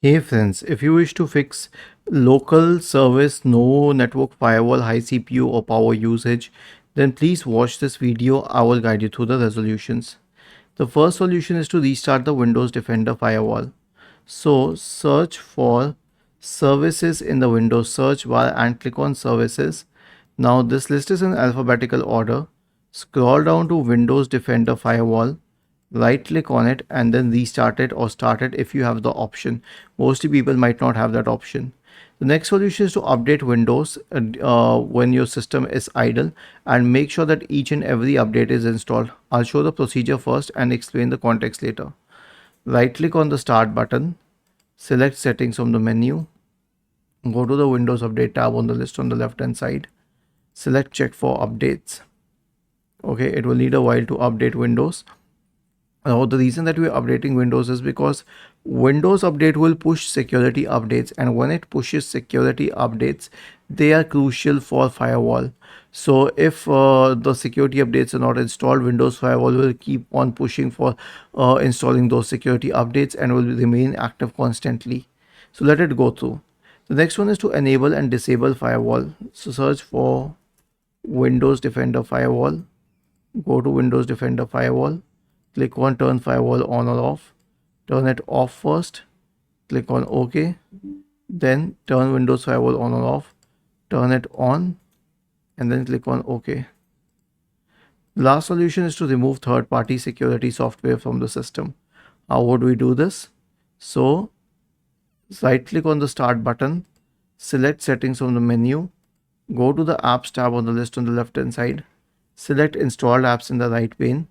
Hey friends, if you wish to fix local service no network firewall high CPU or power usage, then please watch this video. I will guide you through the resolutions. The first solution is to restart the Windows Defender firewall. So search for services in the Windows search bar and click on services. Now this list is in alphabetical order. Scroll down to Windows Defender firewall, right click on it and then restart it or start it if you have the option. Mostly people might not have that option. The next solution is to update Windows when your system is idle, and make sure that each and every update is installed. I'll show the procedure first and explain the context later. Right click on the start button, select settings from the menu, go to the Windows Update tab on the list on the left hand side, select check for updates. Okay, it will need a while to update Windows. Now, the reason that we're updating Windows is because Windows Update will push security updates, and when it pushes security updates, they are crucial for firewall. So if the security updates are not installed, Windows Firewall will keep on pushing for installing those security updates and will remain active constantly. So let it go through. The next one is to enable and disable firewall. So search for Windows Defender Firewall. Go to Windows Defender Firewall. Click on turn firewall on or off. Turn it off first. Click on OK. Then turn Windows Firewall on or off. Turn it on and then click on OK. The last solution is to remove third-party security software from the system. How would we do this? So right click on the start button, select settings from the menu, go to the apps tab on the list on the left hand side, select installed apps in the right pane,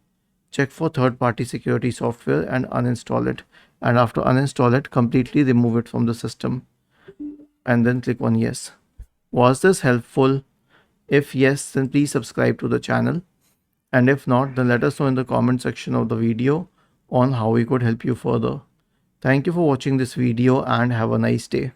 check for third-party security software and uninstall it. And after uninstall it, completely remove it from the system and then click on yes. Was this helpful? If yes, then please subscribe to the channel. And if not, then let us know in the comment section of the video on how we could help you further. Thank you for watching this video and have a nice day.